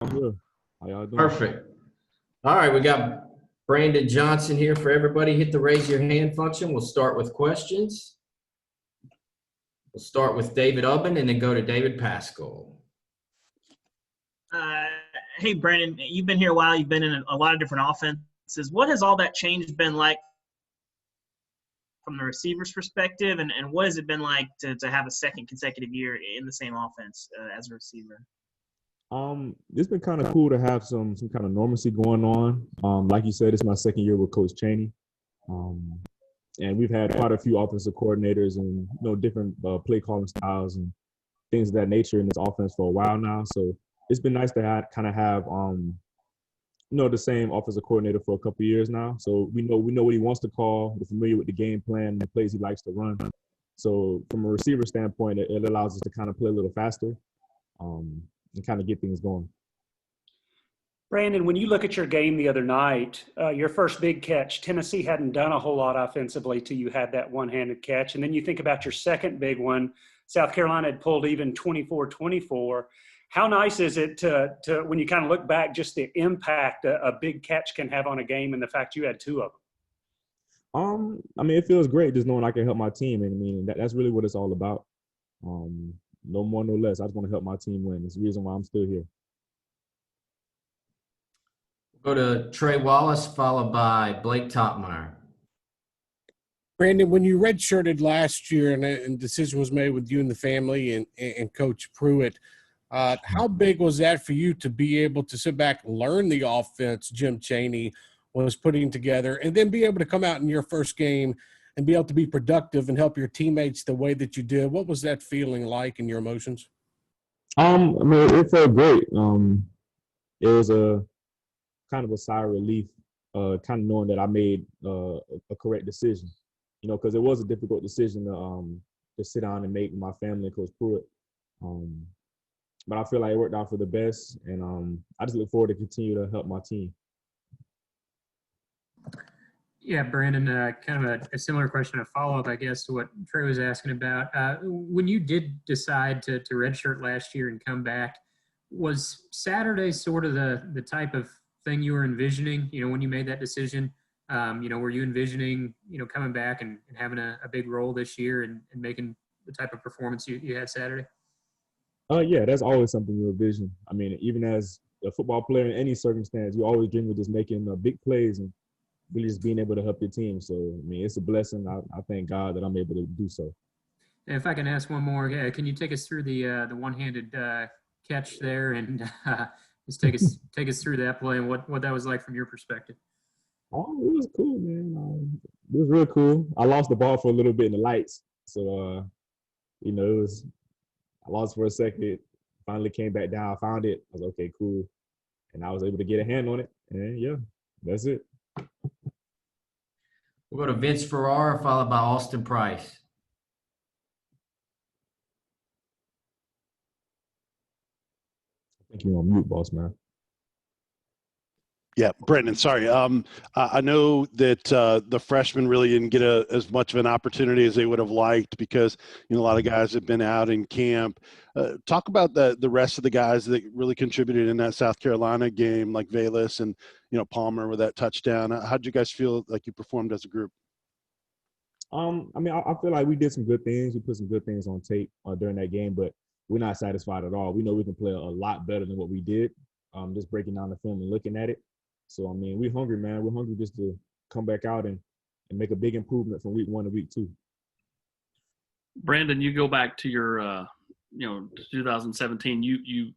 I'm good. How y'all doing? Perfect. All right, we got Brandon Johnson here for everybody. Hit the raise your hand function. We'll start with questions. We'll start with David Ubben and then go to David Pascal. Hey, Brandon, you've been here a while. You've been in a lot of different offenses. What has all that change been like from the receiver's perspective, and what has it been like to have a second consecutive year in the same offense as a receiver? It's been kind of cool to have some kind of normalcy going on. Like you said, it's my second year with Coach Chaney. And we've had quite a few offensive coordinators and different play calling styles and things of that nature in this offense for a while now. So it's been nice to have the same offensive coordinator for a couple of years now. So we know what he wants to call. We're familiar with the game plan and the plays he likes to run. So from a receiver standpoint, it allows us to kind of play a little faster and kind of get things going. Brandon, when you look at your game the other night, your first big catch, Tennessee hadn't done a whole lot offensively till you had that one-handed catch. And then you think about your second big one, South Carolina had pulled even 24-24. How nice is it to when you kind of look back, just the impact a big catch can have on a game and the fact you had two of them? It feels great just knowing I can help my team. And that's really what it's all about. No more, no less. I just want to help my team win. It's the reason why I'm still here. We'll go to Trey Wallace, followed by Blake Topmeyer. Brandon, when you redshirted last year and a decision was made with you and the family and Coach Pruitt, how big was that for you to be able to sit back and learn the offense Jim Chaney was putting together and then be able to come out in your first game and be able to be productive and help your teammates the way that you did? What was that feeling like and your emotions? It felt great. It was a kind of a sigh of relief, kind of knowing that I made a correct decision, because it was a difficult decision to sit down and make with my family and Coach Pruitt. But I feel like it worked out for the best, and I just look forward to continue to help my team. Yeah, Brandon, kind of a similar question, a follow-up, I guess, to what Trey was asking about. When you did decide to redshirt last year and come back, was Saturday sort of the type of thing you were envisioning, when you made that decision? Were you envisioning, coming back and having a big role this year and making the type of performance you had Saturday? Yeah, that's always something you envision. Even as a football player in any circumstance, you always dream of just making big plays and really just being able to help your team. So, it's a blessing. I thank God that I'm able to do so. And if I can ask one more, can you take us through the one-handed catch there and just take us through that play and what that was like from your perspective? Oh, it was cool, man. It was real cool. I lost the ball for a little bit in the lights. So, I lost for a second, finally came back down, I found it. I was okay, cool. And I was able to get a hand on it. And, yeah, that's it. We'll go to Vince Ferrara, followed by Austin Price. I think you're on mute, boss man. Yeah, Brendan, sorry. I know that the freshmen really didn't get as much of an opportunity as they would have liked because, a lot of guys have been out in camp. Talk about the rest of the guys that really contributed in that South Carolina game, like Velus and, Palmer with that touchdown. How did you guys feel like you performed as a group? I feel like we did some good things. We put some good things on tape during that game, but we're not satisfied at all. We know we can play a lot better than what we did, just breaking down the film and looking at it. So, we're hungry, man. We're hungry just to come back out and make a big improvement from week 1 to week 2. Brandon, you go back to your, 2017, you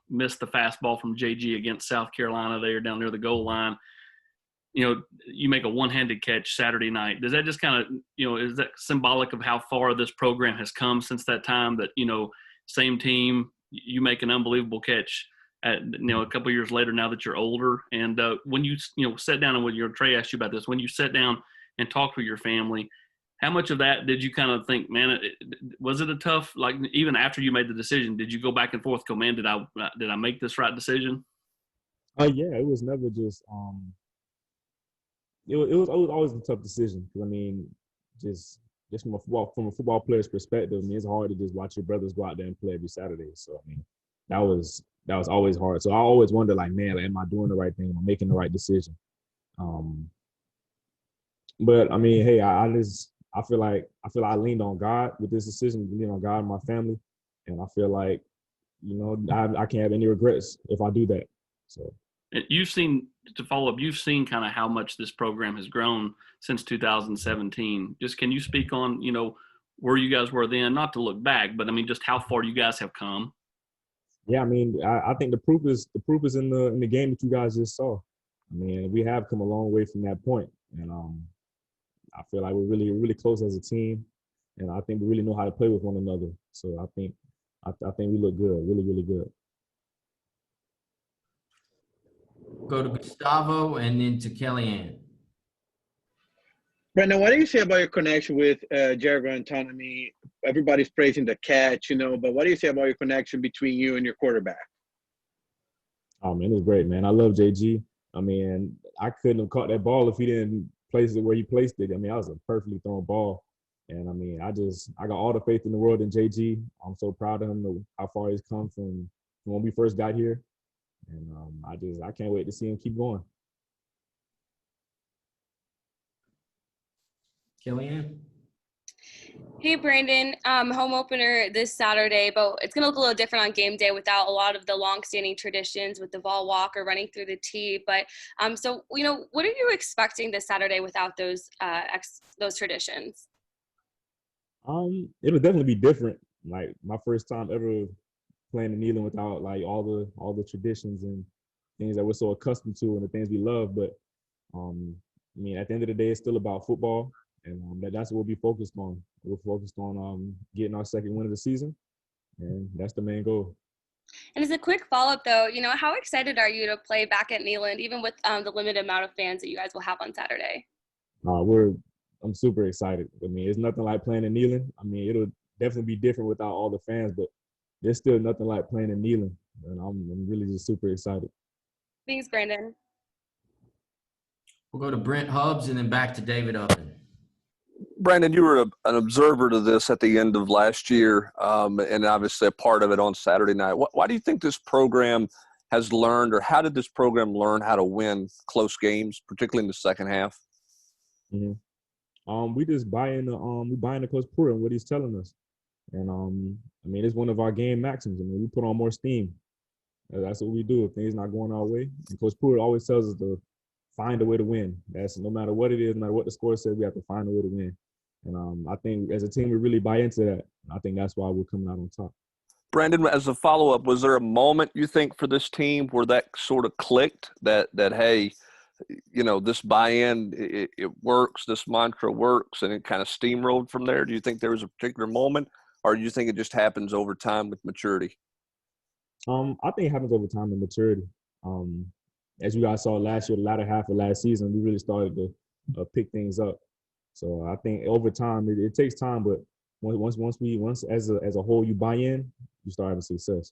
missed the fastball from JG against South Carolina there down near the goal line. You make a one-handed catch Saturday night. Does that just kind of, is that symbolic of how far this program has come since that time that, same team, you make an unbelievable catch at, a couple of years later now that you're older? And when you sat down and when Trey asked you about this, when you sat down and talked with your family, how much of that did you kind of think, man, was it a tough, like even after you made the decision, did you go back and forth, go, man, did I make this right decision? Yeah, it was never just it was always a tough decision. Just from a football player's perspective, it's hard to just watch your brothers go out there and play every Saturday. So that was that was always hard. So I always wonder, like, man, like, am I doing the right thing? Am I making the right decision? But I mean, hey, I feel like I leaned on God with this decision, leaned on God and my family, and I feel like, you know, I can't have any regrets if I do that. So You've seen, to follow up, you've seen kind of how much this program has grown since 2017. Just can you speak on, you know, where you guys were then, not to look back, but I mean, just how far you guys have come? yeah, I mean, I think the proof is in the game that you guys just saw. I mean, we have come a long way from that point, and I feel like we're really close as a team, and I think we really know how to play with one another. So I think we look good, really good. Go to Gustavo and then to Kellyanne. Brendan, what do you say about your connection with Jerry Antonimi? Everybody's praising the catch, but what do you say about your connection between you and your quarterback? Oh man, it's great, man. I love JG. I mean, I couldn't have caught that ball if he didn't place it where he placed it. I mean, that was a perfectly thrown ball. And I mean, I got all the faith in the world in JG. I'm so proud of him, how far he's come from when we first got here. And I can't wait to see him keep going. Kellyanne? Hey, Brandon. Home opener this Saturday, but it's going to look a little different on game day without a lot of the long-standing traditions with the Vol Walk or running through the tee. But so, what are you expecting this Saturday without those traditions? It'll definitely be different. Like my first time ever playing the kneeling without like all the traditions and things that we're so accustomed to and the things we love. But I mean, at the end of the day, it's still about football, and that's what we'll be focused on. We're focused on getting our second win of the season, and that's the main goal. And as a quick follow-up, though, how excited are you to play back at Neyland, even with the limited amount of fans that you guys will have on Saturday? I'm super excited. I mean, it's nothing like playing in Neyland. I mean, it'll definitely be different without all the fans, but there's still nothing like playing in Neyland, and I'm really just super excited. Thanks, Brandon. We'll go to Brent Hubbs and then back to David Upton. Brandon, you were an observer to this at the end of last year, and obviously a part of it on Saturday night. Why do you think this program has learned, or how did this program learn how to win close games, particularly in the second half? Mm-hmm. We just buy into Coach Pruitt and what he's telling us, and I mean, it's one of our game maxims. I mean, we put on more steam. That's what we do if things not going our way. And Coach Pruitt always tells us to find a way to win. That's no matter what it is, no matter what the score says, we have to find a way to win. And I think as a team, we really buy into that. I think that's why we're coming out on top. Brandon, as a follow-up, was there a moment you think for this team where that sort of clicked that hey, this buy-in, it works, this mantra works, and it kind of steamrolled from there? Do you think there was a particular moment, or do you think it just happens over time with maturity? I think it happens over time and maturity. As you guys saw last year, the latter half of last season, we really started to pick things up. So I think over time, it takes time, but once as a whole you buy in, you start having success.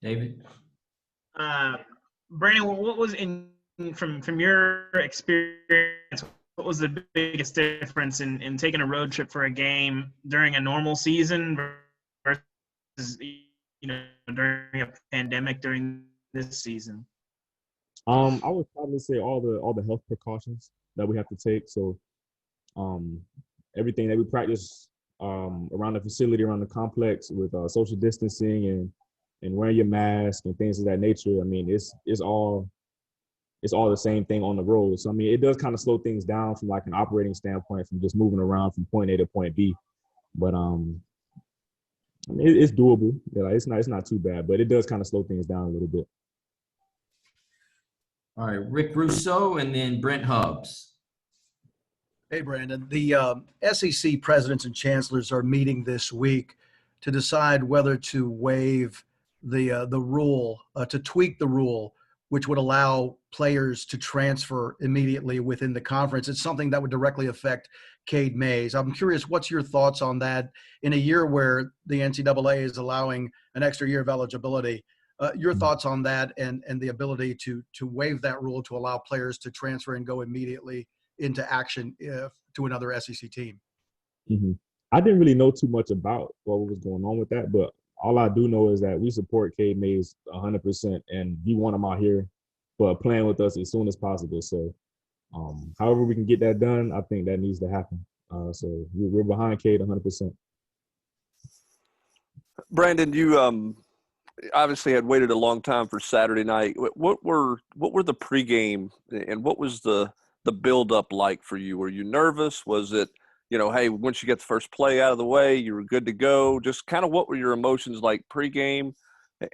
David? Brandon, what was from your experience, what was the biggest difference in taking a road trip for a game during a normal season versus during a pandemic during this season? I would probably say all the health precautions that we have to take. So everything that we practice around the facility, around the complex with social distancing and wearing your mask and things of that nature. I mean, it's all the same thing on the road. So I mean, it does kind of slow things down from like an operating standpoint, from just moving around from point A to point B. But I mean, it's doable. Yeah, it's not too bad, but it does kind of slow things down a little bit. All right, Rick Rousseau and then Brent Hubbs. Hey, Brandon. The SEC presidents and chancellors are meeting this week to decide whether to waive the rule, to tweak the rule, which would allow players to transfer immediately within the conference. It's something that would directly affect Cade Mays. I'm curious, what's your thoughts on that in a year where the NCAA is allowing an extra year of eligibility? Your thoughts on that and the ability to waive that rule to allow players to transfer and go immediately into action to another SEC team? Mm-hmm. I didn't really know too much about what was going on with that, but all I do know is that we support Cade Mays 100%, and he want him out here, but playing with us as soon as possible. So, however we can get that done, I think that needs to happen. So we're behind Cade 100%. Brandon, you obviously had waited a long time for Saturday night. What were the pregame and what was the build up like for you? Were you nervous? Was it, hey, once you get the first play out of the way, you were good to go? Just kind of what were your emotions like pregame,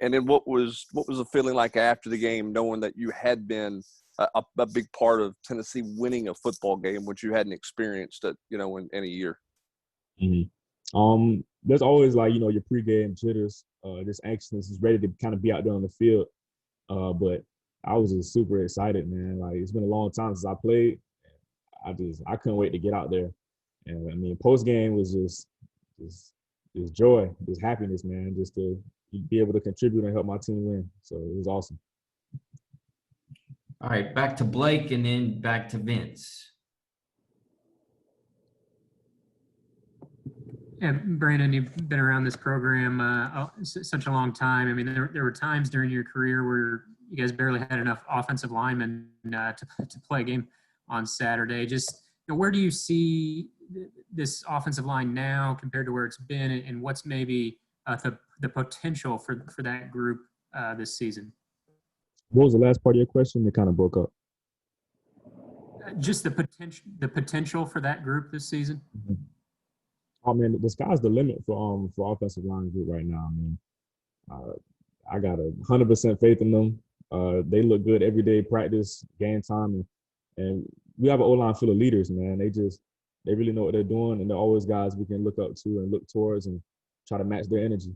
and then what was the feeling like after the game, knowing that you had been a big part of Tennessee winning a football game, which you hadn't experienced it, in a year? Mm-hmm. There's always your pregame jitters, just anxiousness, just ready to kind of be out there on the field. But I was just super excited, man. Like, it's been a long time since I played. I couldn't wait to get out there. And I mean, post game was just joy, just happiness, man, just to be able to contribute and help my team win. So it was awesome. All right, back to Blake and then back to Vince. Yeah, Brandon, you've been around this program such a long time. I mean, there were times during your career where you guys barely had enough offensive linemen to play a game on Saturday. Just where do you see this offensive line now compared to where it's been, and what's maybe the potential for that group this season? What was the last part of your question? It kind of broke up. Just the potential for that group this season. Mm-hmm. Oh man, the sky's the limit for offensive line group right now. I mean, I got 100% faith in them. They look good every day, practice, game time, and we have an O-line full of leaders, man. They really know what they're doing, and they're always guys we can look up to and look towards and try to match their energy.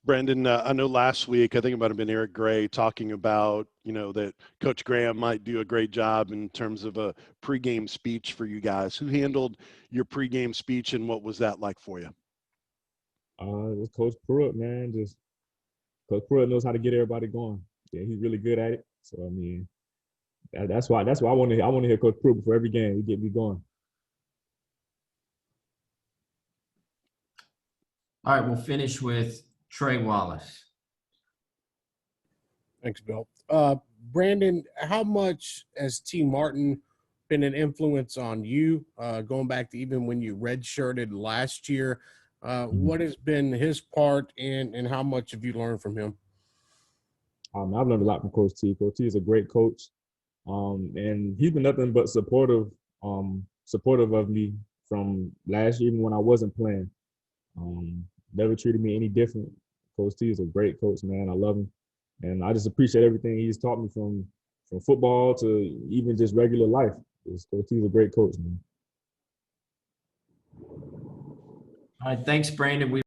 Brandon, I know last week, I think it might have been Eric Gray talking about, that Coach Graham might do a great job in terms of a pregame speech for you guys. Who handled your pregame speech, and what was that like for you? It's Coach Pruitt, man. Just Coach Pruitt knows how to get everybody going. Yeah, he's really good at it. So I mean, that's why I want to hear Coach Pruitt before every game. He get me going. All right, we'll finish with Trey Wallace. Thanks, Bill. Brandon, how much has T. Martin been an influence on you, going back to even when you redshirted last year? What has been his part, and how much have you learned from him? I've learned a lot from Coach T. Coach T is a great coach, and he's been nothing but supportive of me from last year, even when I wasn't playing. Never treated me any different. Coach T is a great coach, man. I love him, and I just appreciate everything he's taught me from football to even just regular life. Coach T is a great coach, man. All right, thanks, Brandon.